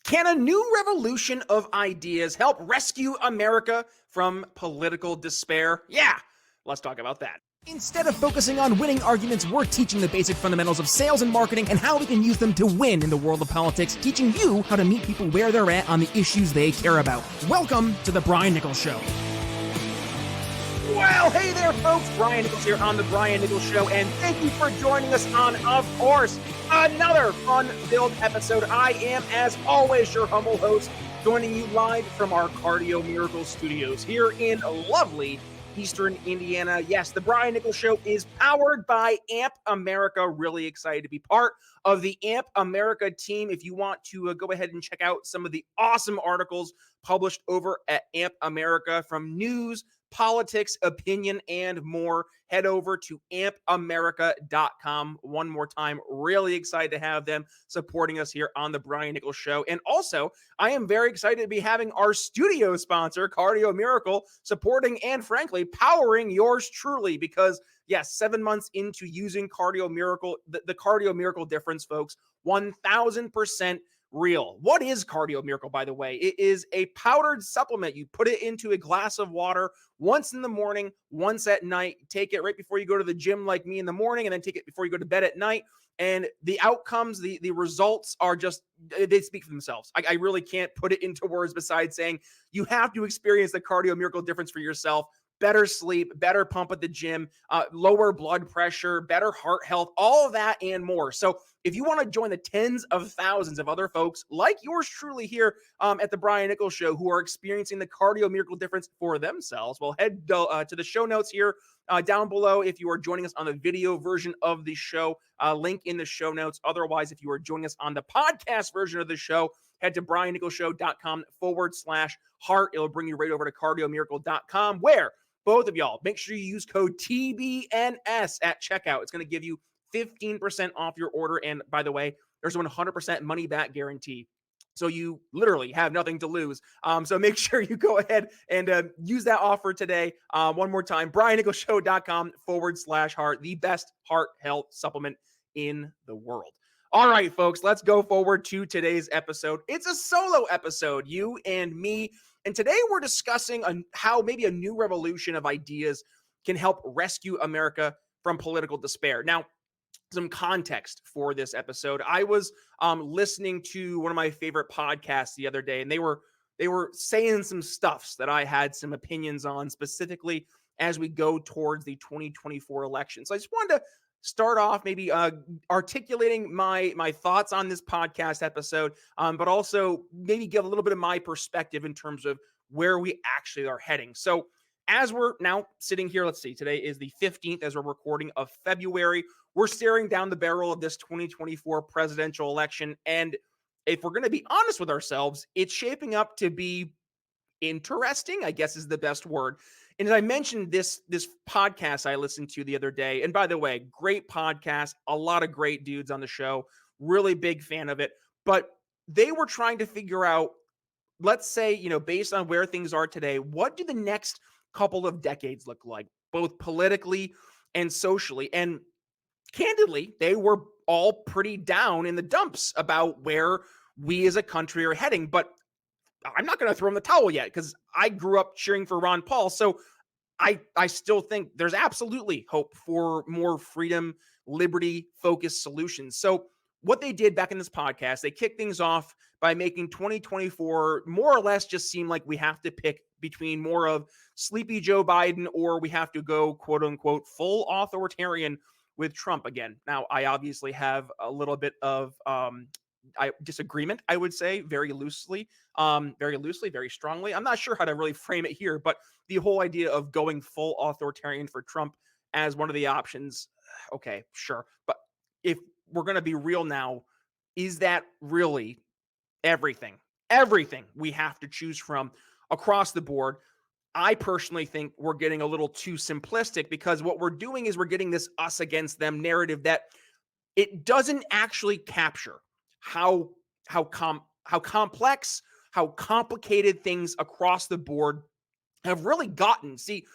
Can a new revolution of ideas help rescue America from political despair? Yeah, let's talk about that. Instead of focusing on winning arguments, we're teaching the basic fundamentals of sales and marketing and how we can use them to win in the world of politics, teaching you how to meet people where they're at on the issues they care about. Welcome to The Brian Nichols Show. Well, hey there, folks. Brian Nichols here on The Brian Nichols Show, and thank you for joining us on, of course, another fun-filled episode. I am, as always, your humble host, joining you live from our Cardio Miracle Studios here in lovely Eastern Indiana. Yes, the Brian Nichols Show is powered by AMP America. Really excited to be part of the AMP America team. If you want to go ahead and check out some of the awesome articles published over at AMP America, from news, politics, opinion, and more, head over to ampamerica.com. One more time, really excited to have them supporting us here on the Brian Nichols Show. And also, I am very excited to be having our studio sponsor, Cardio Miracle, supporting and frankly powering yours truly, because yes, 7 months into using Cardio Miracle, the Cardio Miracle difference, folks, 1000% real. What is Cardio Miracle, by the way? It is a powdered supplement. You put it into a glass of water once in the morning, once at night. Take it right before you go to the gym, like me, in the morning, and then take it before you go to bed at night. And the outcomes, the results are just, they speak for themselves. I really can't put it into words besides saying you have to experience the Cardio Miracle difference for yourself. Better sleep, better pump at the gym, lower blood pressure, better heart health, all of that and more. So if you want to join the tens of thousands of other folks like yours truly here at the Brian Nichols Show who are experiencing the Cardio Miracle difference for themselves, well, head to the show notes here down below if you are joining us on the video version of the show, link in the show notes. Otherwise, if you are joining us on the podcast version of the show, head to briannicholsshow.com/heart. It'll bring you right over to cardiomiracle.com, where both of y'all, make sure you use code TBNS at checkout. It's going to give you 15% off your order. And by the way, there's a 100% money back guarantee. So you literally have nothing to lose. So make sure you go ahead and use that offer today. One more time, briannicholsshow.com/heart, the best heart health supplement in the world. All right, folks, let's go forward to today's episode. It's a solo episode, you and me. And today we're discussing how maybe a new revolution of ideas can help rescue America from political despair. Now, some context for this episode. I was listening to one of my favorite podcasts the other day, and they were saying some stuffs that I had some opinions on, specifically as we go towards the 2024 election. So I just wanted to start off maybe articulating my thoughts on this podcast episode, but also maybe give a little bit of my perspective in terms of where we actually are heading. So as we're now sitting here, let's see, today is the 15th as we're recording of February. We're staring down the barrel of this 2024 presidential election. And if we're going to be honest with ourselves, it's shaping up to be interesting, I guess is the best word. And as I mentioned, this podcast I listened to the other day, and by the way, great podcast, a lot of great dudes on the show, really big fan of it. But they were trying to figure out, let's say, based on where things are today, what do the next couple of decades look like, both politically and socially? And candidly, they were all pretty down in the dumps about where we as a country are heading. But I'm not going to throw in the towel yet, because I grew up cheering for Ron Paul. So I still think there's absolutely hope for more freedom, liberty focused solutions. So what they did back in this podcast, they kicked things off by making 2024 more or less just seem like we have to pick between more of sleepy Joe Biden, or we have to go, quote unquote, full authoritarian with Trump again. Now, I obviously have a little bit of disagreement, I would say, very loosely, very strongly. I'm not sure how to really frame it here, but the whole idea of going full authoritarian for Trump as one of the options, okay, sure. But if we're going to be real now, is that really everything we have to choose from across the board? I personally think we're getting a little too simplistic, because what we're doing is we're getting this us against them narrative that it doesn't actually capture how complex, how complicated things across the board have really gotten. See,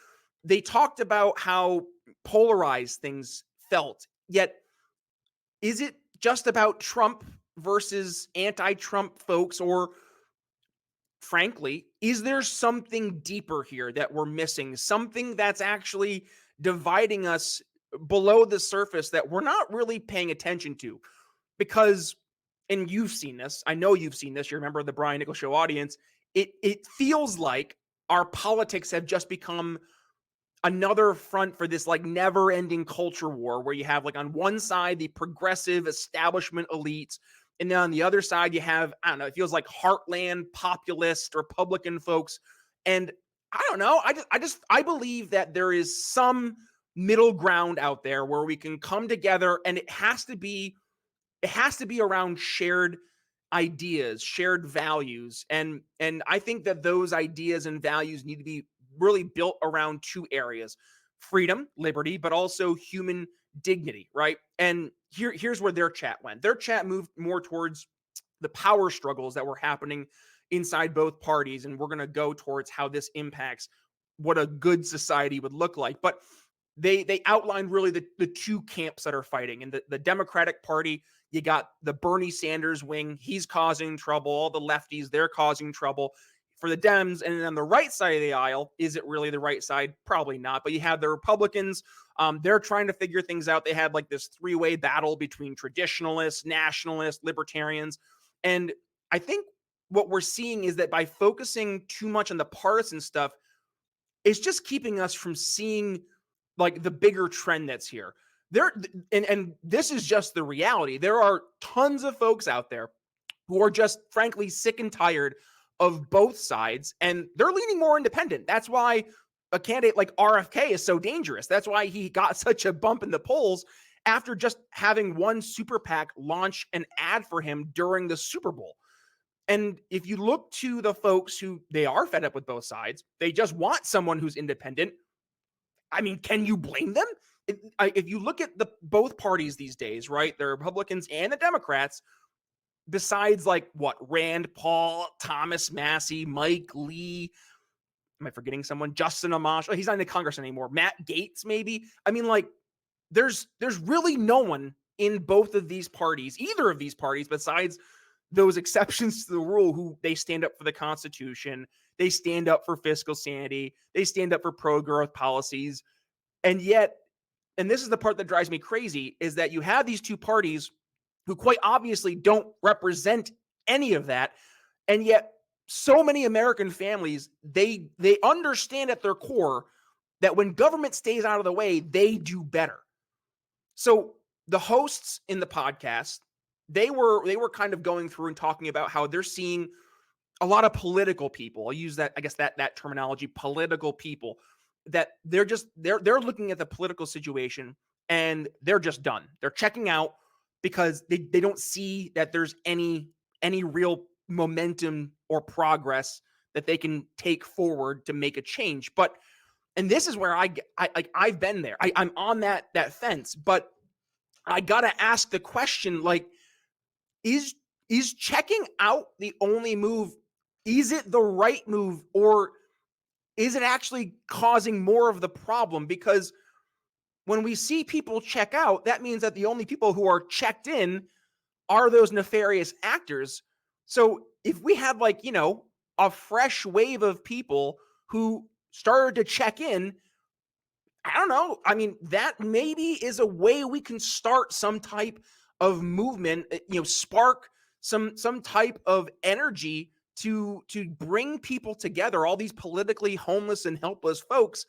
they talked about how polarized things felt, yet is it just about Trump versus anti-Trump folks? Or frankly, is there something deeper here that we're missing? Something that's actually dividing us below the surface that we're not really paying attention to? Because, and you've seen this, I know you've seen this, you're a member of the Brian Nichols Show audience, it feels like our politics have just become another front for this like never ending culture war where you have like on one side the progressive establishment elites, and then on the other side you have, I don't know, it feels like heartland populist Republican folks. And I don't know, I believe that there is some middle ground out there where we can come together, and it has to be around shared ideas, shared values. And I think that those ideas and values need to be really built around two areas: freedom, liberty, but also human dignity, right? And here's where their chat went. Their chat moved more towards the power struggles that were happening inside both parties, and we're going to go towards how this impacts what a good society would look like. But they outlined really the two camps that are fighting. In the Democratic Party, you got the Bernie Sanders wing. He's causing trouble. All the lefties, they're causing trouble for the Dems. And then on the right side of the aisle, is it really the right side? Probably not. But you have the Republicans. They're trying to figure things out. They had like this three-way battle between traditionalists, nationalists, libertarians. And I think what we're seeing is that by focusing too much on the partisan stuff, it's just keeping us from seeing like the bigger trend that's here. There, and this is just the reality. There are tons of folks out there who are just frankly sick and tired of both sides, and they're leaning more independent. That's why a candidate like RFK is so dangerous. That's why he got such a bump in the polls after just having one super PAC launch an ad for him during the Super Bowl. And if you look to the folks who they are fed up with both sides, they just want someone who's independent. I mean, can you blame them? If you look at the both parties these days, right, the Republicans and the Democrats, besides like what, Rand Paul, Thomas Massey, Mike Lee, am I forgetting someone? Justin Amash. Oh, he's not in the Congress anymore. Matt Gaetz, maybe. I mean, like, there's really no one in both of these parties, either of these parties, besides those exceptions to the rule who they stand up for the Constitution, they stand up for fiscal sanity, they stand up for pro-growth policies. And yet, and this is the part that drives me crazy, is that you have these two parties who quite obviously don't represent any of that. And yet so many American families, they understand at their core that when government stays out of the way, they do better. So the hosts in the podcast, they were kind of going through and talking about how they're seeing a lot of political people. I'll use that, I guess that terminology, political people, that they're looking at the political situation and they're just done. They're checking out because they don't see that there's any real momentum or progress that they can take forward to make a change. But, and this is where I've been there. I'm on that fence, but I gotta ask the question, like, is checking out the only move? Is it the right move, or is it actually causing more of the problem? Because when we see people check out, that means that the only people who are checked in are those nefarious actors. So if we have, like, you know, a fresh wave of people who started to check in, I don't know. I mean, that maybe is a way we can start some type of movement, you know, spark some type of energy to bring people together, all these politically homeless and helpless folks,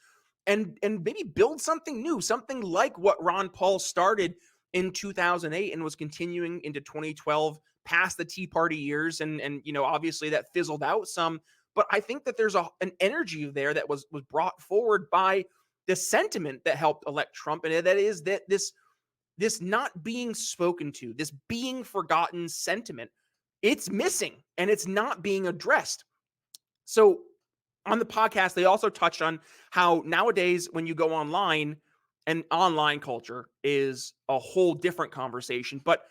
and maybe build something new, something like what Ron Paul started in 2008 and was continuing into 2012 past the Tea Party years. And you know, obviously that fizzled out some, but I think that there's an energy there that was brought forward by the sentiment that helped elect Trump, and that is that this not being spoken to, this being forgotten sentiment, it's missing and it's not being addressed. So on the podcast, they also touched on how nowadays when you go online, and online culture is a whole different conversation, but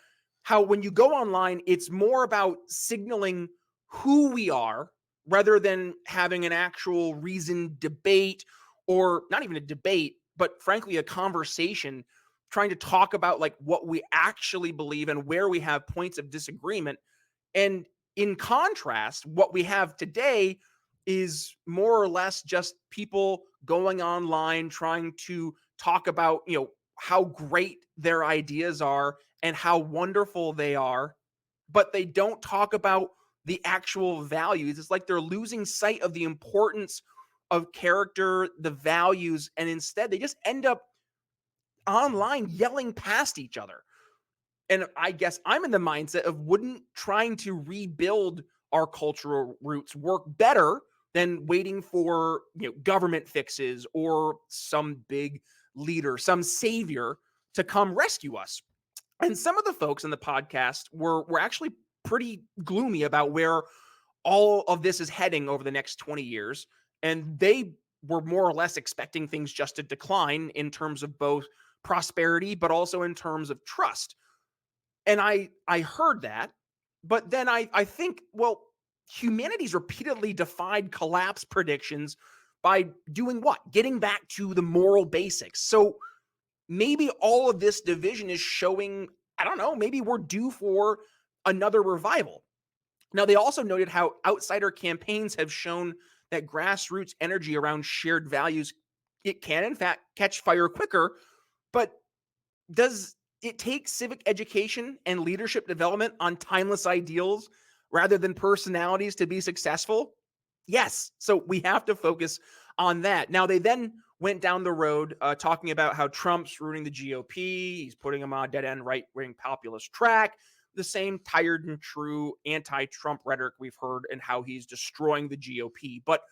how when you go online, it's more about signaling who we are rather than having an actual reasoned debate, or not even a debate, but frankly, a conversation trying to talk about like what we actually believe and where we have points of disagreement. And in contrast, what we have today is more or less just people going online trying to talk about, how great their ideas are and how wonderful they are, but they don't talk about the actual values. It's like they're losing sight of the importance of character, the values, and instead they just end up online yelling past each other. And I guess I'm in the mindset of, wouldn't trying to rebuild our cultural roots work better than waiting for government fixes or some big leader, some savior to come rescue us? And some of the folks in the podcast were actually pretty gloomy about where all of this is heading over the next 20 years. And they were more or less expecting things just to decline in terms of both prosperity, but also in terms of trust. And I heard that, but then I think, well, humanity's repeatedly defied collapse predictions by doing what? Getting back to the moral basics. So maybe all of this division is showing, I don't know, maybe we're due for another revival. Now, they also noted how outsider campaigns have shown that grassroots energy around shared values, it can in fact catch fire quicker. But does it take civic education and leadership development on timeless ideals rather than personalities to be successful? Yes. So we have to focus on that. Now, they then went down the road talking about how Trump's ruining the GOP. He's putting them on a dead end right wing populist track. The same tired and true anti Trump rhetoric we've heard, and how he's destroying the GOP. But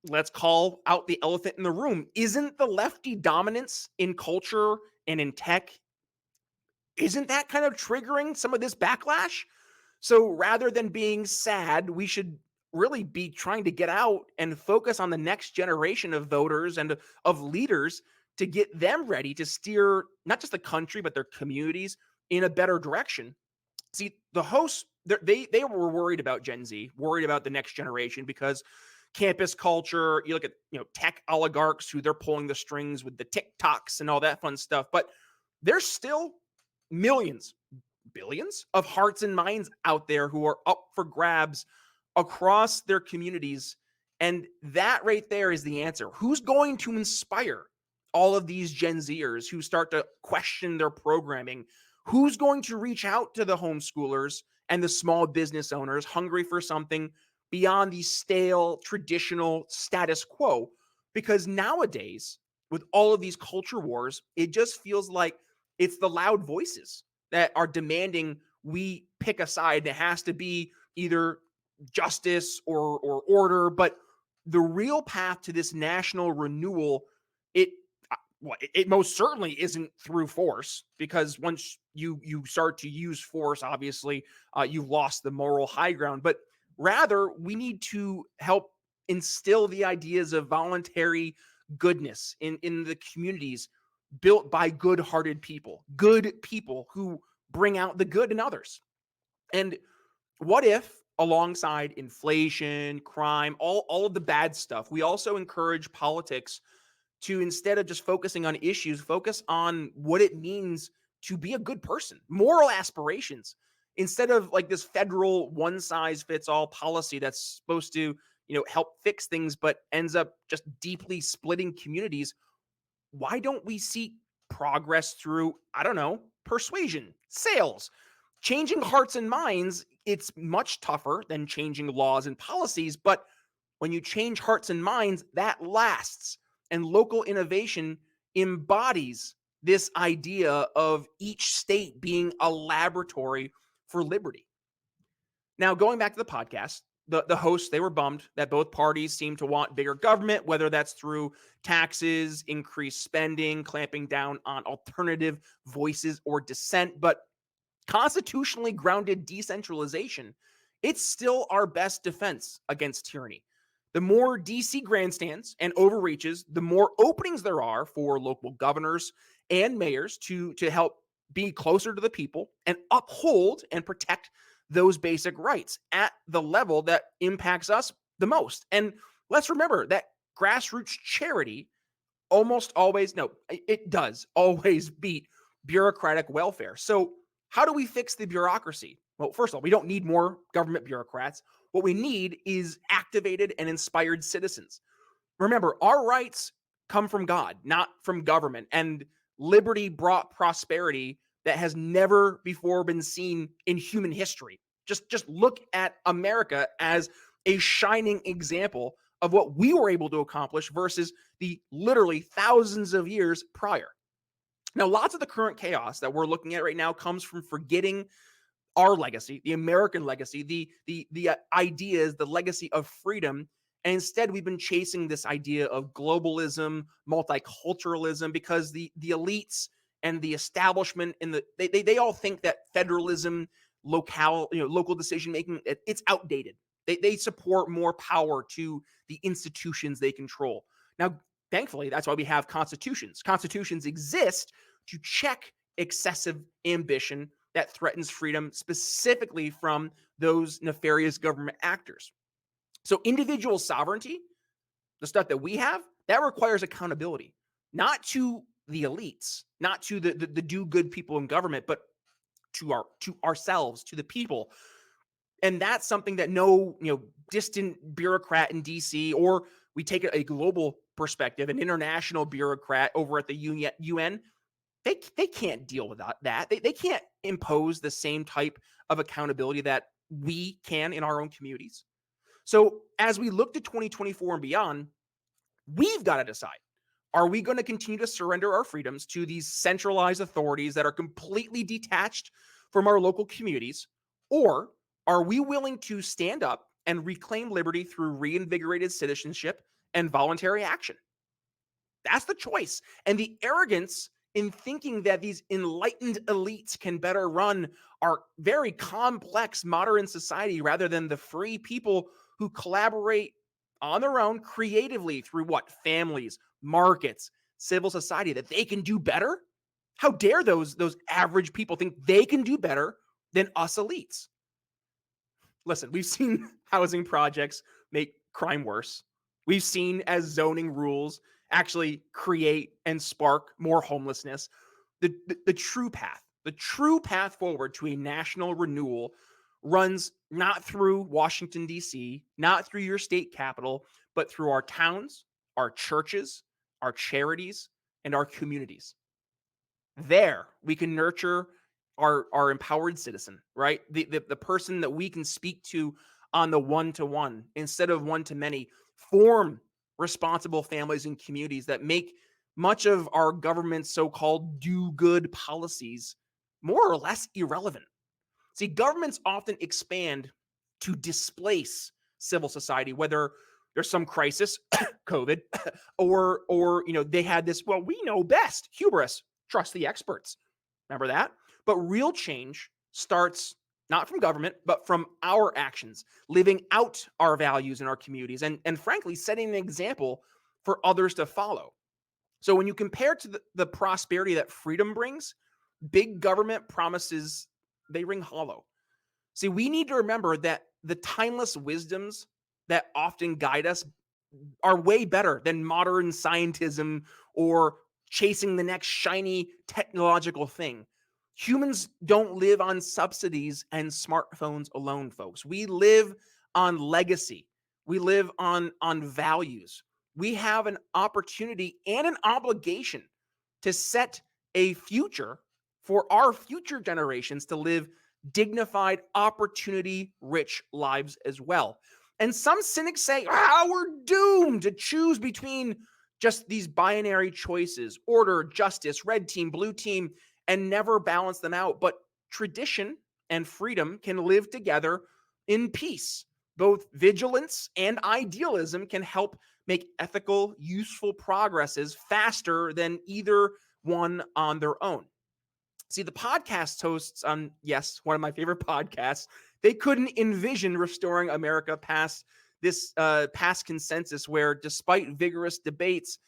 let's call out the elephant in the room. Isn't the lefty dominance in culture and in tech, isn't that kind of triggering some of this backlash? So rather than being sad, we should really be trying to get out and focus on the next generation of voters and of leaders to get them ready to steer not just the country, but their communities in a better direction. See, the hosts, they were worried about Gen Z, worried about the next generation, because campus culture, you look at, tech oligarchs who they're pulling the strings with the TikToks and all that fun stuff, but there's still millions, billions of hearts and minds out there who are up for grabs across their communities. And that right there is the answer. Who's going to inspire all of these Gen Zers who start to question their programming? Who's going to reach out to the homeschoolers and the small business owners hungry for something beyond the stale, traditional status quo? Because nowadays, with all of these culture wars, it just feels like it's the loud voices that are demanding we pick a side. It has to be either justice or order. But the real path to this national renewal, it it most certainly isn't through force, because once you start to use force, obviously you've lost the moral high ground. But rather, we need to help instill the ideas of voluntary goodness in the communities built by good-hearted people, good people who bring out the good in others. And what if, alongside inflation, crime, all of the bad stuff, we also encourage politics to, instead of just focusing on issues, focus on what it means to be a good person, moral aspirations, instead of like this federal one-size-fits-all policy that's supposed to, help fix things, but ends up just deeply splitting communities. Why don't we seek progress through, I don't know, persuasion, sales, changing hearts and minds? It's much tougher than changing laws and policies, but when you change hearts and minds, that lasts. And local innovation embodies this idea of each state being a laboratory for liberty. Now, going back to the podcast, the hosts, they were bummed that both parties seem to want bigger government, whether that's through taxes, increased spending, clamping down on alternative voices or dissent. But constitutionally grounded decentralization, it's still our best defense against tyranny. The more DC grandstands and overreaches, the more openings there are for local governors and mayors to help be closer to the people and uphold and protect those basic rights at the level that impacts us the most. And let's remember that grassroots charity almost always, no, it does always beat bureaucratic welfare. So, how do we fix the bureaucracy? Well, first of all, we don't need more government bureaucrats. What we need is activated and inspired citizens. Remember, our rights come from God, not from government. And liberty brought prosperity that has never before been seen in human history. Just look at America as a shining example of what we were able to accomplish versus the literally thousands of years prior. Now, lots of the current chaos that we're looking at right now comes from forgetting our legacy, the American legacy, the ideas, the legacy of freedom. And instead, we've been chasing this idea of globalism, multiculturalism, because the elites and the establishment and they all think that federalism, local decision making, it's outdated. They support more power to the institutions they control. Now, thankfully, that's why we have constitutions. Constitutions exist to check excessive ambition that threatens freedom, specifically from those nefarious government actors. So individual sovereignty, the stuff that we have, that requires accountability, not to the elites, not to the do good people in government, but to ourselves, to the people. And that's something that no, distant bureaucrat in DC, or we take a global perspective, an international bureaucrat over at the UN, they can't deal with that. They can't impose the same type of accountability that we can in our own communities. So as we look to 2024 and beyond, we've got to decide, are we going to continue to surrender our freedoms to these centralized authorities that are completely detached from our local communities? Or are we willing to stand up and reclaim liberty through reinvigorated citizenship and voluntary action? That's the choice. And the arrogance in thinking that these enlightened elites can better run our very complex modern society rather than the free people who collaborate on their own creatively through what? Families, markets, civil society, that they can do better? How dare those average people think they can do better than us elites? Listen, we've seen housing projects make crime worse. We've seen as zoning rules actually create and spark more homelessness. The true path forward to a national renewal runs not through Washington, D.C., not through your state capital, but through our towns, our churches, our charities, and our communities. There, we can nurture our empowered citizen, right? The person that we can speak to on the one-to-one instead of one-to-many, form responsible families and communities that make much of our government's so-called do-good policies more or less irrelevant. See, governments often expand to displace civil society, whether there's some crisis, COVID, or they had this, well, we know best, hubris, trust the experts. Remember that? But real change starts not from government, but from our actions, living out our values in our communities, and frankly, setting an example for others to follow. So when you compare to the prosperity that freedom brings, big government promises, they ring hollow. See, we need to remember that the timeless wisdoms that often guide us are way better than modern scientism or chasing the next shiny technological thing. Humans don't live on subsidies and smartphones alone, folks. We live on legacy. We live on values. We have an opportunity and an obligation to set a future for our future generations to live dignified, opportunity-rich lives as well. And some cynics say, we're doomed to choose between just these binary choices, order, justice, red team, blue team, and never balance them out. But tradition and freedom can live together in peace. Both vigilance and idealism can help make ethical, useful progresses faster than either one on their own. See, the podcast hosts on, yes, one of my favorite podcasts, they couldn't envision restoring America past this past consensus where, despite vigorous debates,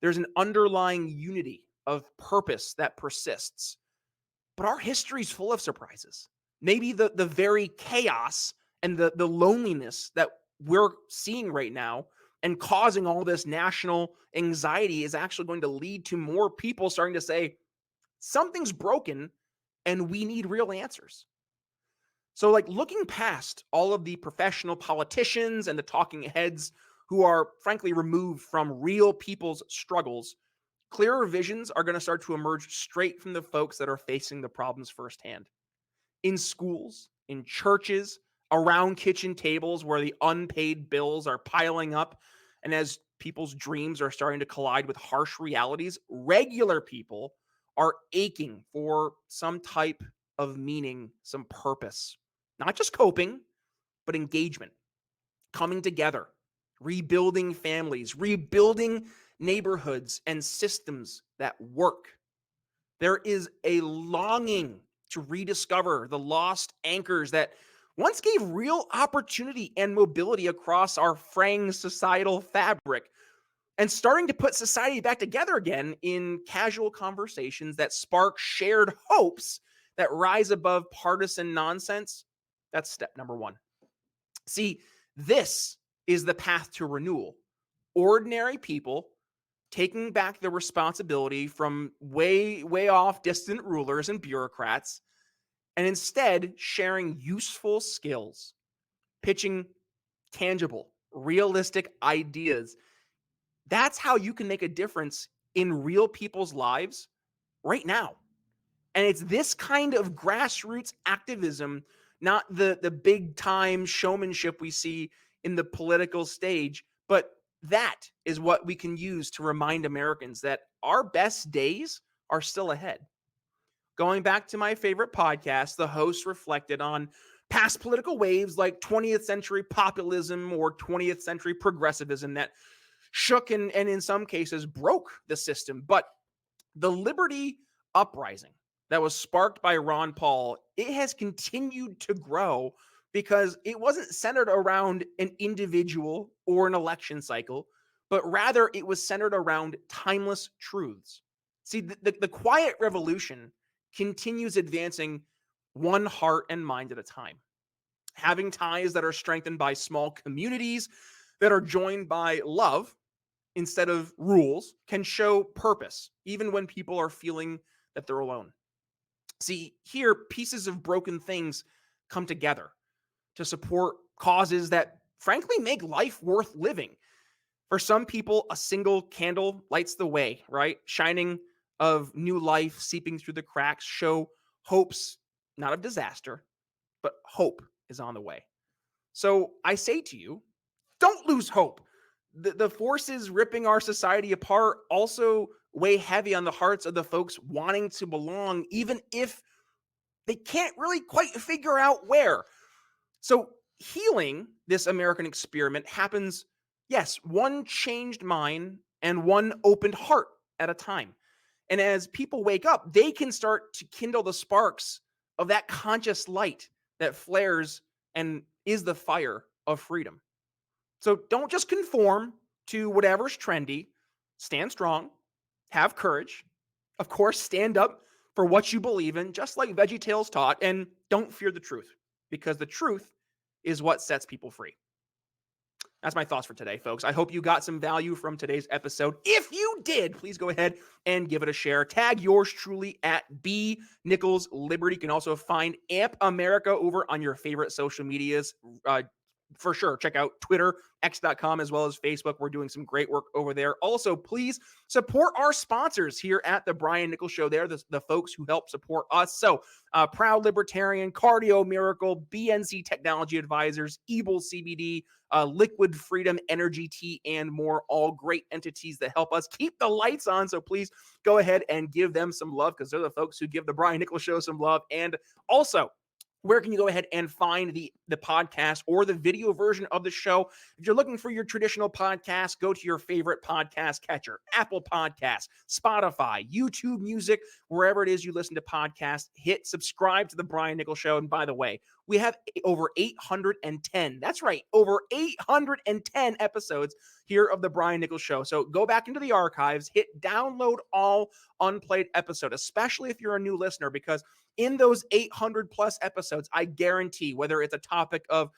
there's an underlying unity of purpose that persists. But our history is full of surprises. Maybe the very chaos and the loneliness that we're seeing right now and causing all this national anxiety is actually going to lead to more people starting to say, something's broken and we need real answers. So, like, looking past all of the professional politicians and the talking heads who are frankly removed from real people's struggles, clearer visions are going to start to emerge straight from the folks that are facing the problems firsthand. In schools, in churches, around kitchen tables where the unpaid bills are piling up, and as people's dreams are starting to collide with harsh realities, regular people are aching for some type of meaning, some purpose. Not just coping, but engagement, coming together, rebuilding families, rebuilding neighborhoods and systems that work. There is a longing to rediscover the lost anchors that once gave real opportunity and mobility across our fraying societal fabric, and starting to put society back together again in casual conversations that spark shared hopes that rise above partisan nonsense. That's step number one. See, this is the path to renewal. Ordinary people taking back the responsibility from way off distant rulers and bureaucrats, and instead sharing useful skills, pitching tangible, realistic ideas. That's how you can make a difference in real people's lives right now. And it's this kind of grassroots activism, not the big time showmanship we see in the political stage, but that is what we can use to remind Americans that our best days are still ahead. Going back to my favorite podcast, the host reflected on past political waves like 20th century populism or 20th century progressivism that shook and in some cases broke the system. But the liberty uprising that was sparked by Ron Paul, it has continued to grow because it wasn't centered around an individual or an election cycle, but rather it was centered around timeless truths. See, the quiet revolution continues advancing one heart and mind at a time, having ties that are strengthened by small communities that are joined by love instead of rules can show purpose, even when people are feeling that they're alone. See, here, pieces of broken things come together to support causes that frankly make life worth living. For some people, a single candle lights the way, right? Shining of new life seeping through the cracks show hopes, not of disaster, but hope is on the way. So I say to you, don't lose hope. The forces ripping our society apart also weigh heavy on the hearts of the folks wanting to belong, even if they can't really quite figure out where. So healing this American experiment happens, yes, one changed mind and one opened heart at a time. And as people wake up, they can start to kindle the sparks of that conscious light that flares and is the fire of freedom. So don't just conform to whatever's trendy. Stand strong, have courage. Of course, stand up for what you believe in, just like VeggieTales taught, and don't fear the truth, because the truth is what sets people free. That's my thoughts for today, folks. I hope you got some value from today's episode. If you did, please go ahead and give it a share. Tag yours truly at B Nichols Liberty. You can also find AMP America over on your favorite social medias. For sure, check out Twitter, x.com, as well as Facebook. We're doing some great work over there. Also, please support our sponsors here at the Brian Nichols Show. They're the folks who help support us. So, Proud Libertarian, Cardio Miracle, BNC Technology Advisors, Ebel CBD, Liquid Freedom Energy Tea, and more. All great entities that help us keep the lights on. So please go ahead and give them some love, because they're the folks who give the Brian Nichols Show some love. And also, where can you go ahead and find the podcast or the video version of the show? If you're looking for your traditional podcast, go to your favorite podcast catcher, Apple Podcasts, Spotify, YouTube Music, wherever it is you listen to podcasts. Hit subscribe to the Brian Nichols Show. And by the way, we have over 810. That's right, over 810 episodes here of the Brian Nichols Show. So go back into the archives, hit download all unplayed episode, especially if you're a new listener, because In those 800 plus episodes, I guarantee, whether it's a topic of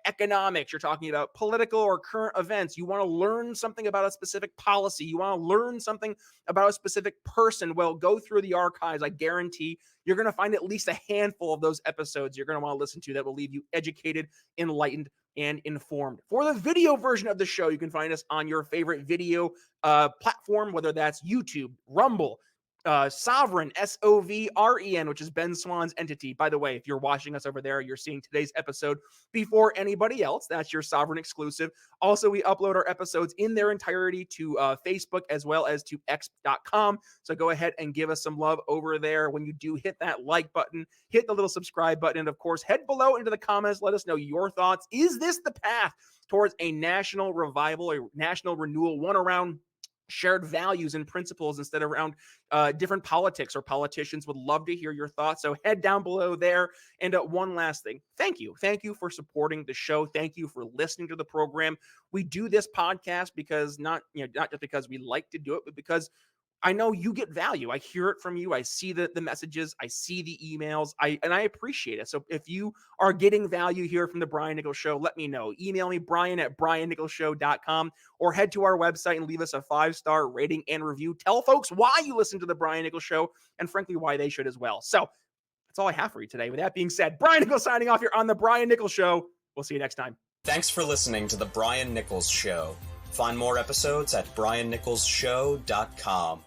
economics, you're talking about political or current events, you want to learn something about a specific policy, you want to learn something about a specific person, well, go through the archives. I guarantee you're going to find at least a handful of those episodes you're going to want to listen to that will leave you educated, enlightened, and informed. For the video version of the show, you can find us on your favorite video platform, whether that's YouTube, Rumble, Sovereign, SOVREN, which is Ben Swan's entity. By the way, if you're watching us over there, you're seeing today's episode before anybody else. That's your Sovereign exclusive. Also, we upload our episodes in their entirety to Facebook as well as to x.com. So go ahead and give us some love over there. When you do, hit that like button, hit the little subscribe button, and of course, head below into the comments. Let us know your thoughts. Is this the path towards a national revival, a national renewal, one around shared values and principles instead of around different politics or politicians? Would love to hear your thoughts. So head down below there. And one last thing. Thank you. Thank you for supporting the show. Thank you for listening to the program. We do this podcast because not just because we like to do it, but because I know you get value. I hear it from you. I see the messages. I see the emails. And I appreciate it. So if you are getting value here from the Brian Nichols Show, let me know. Email me, brian@briannicholsshow.com, or head to our website and leave us a 5-star rating and review. Tell folks why you listen to the Brian Nichols Show and frankly, why they should as well. So that's all I have for you today. With that being said, Brian Nichols signing off here on the Brian Nichols Show. We'll see you next time. Thanks for listening to the Brian Nichols Show. Find more episodes at briannicholsshow.com.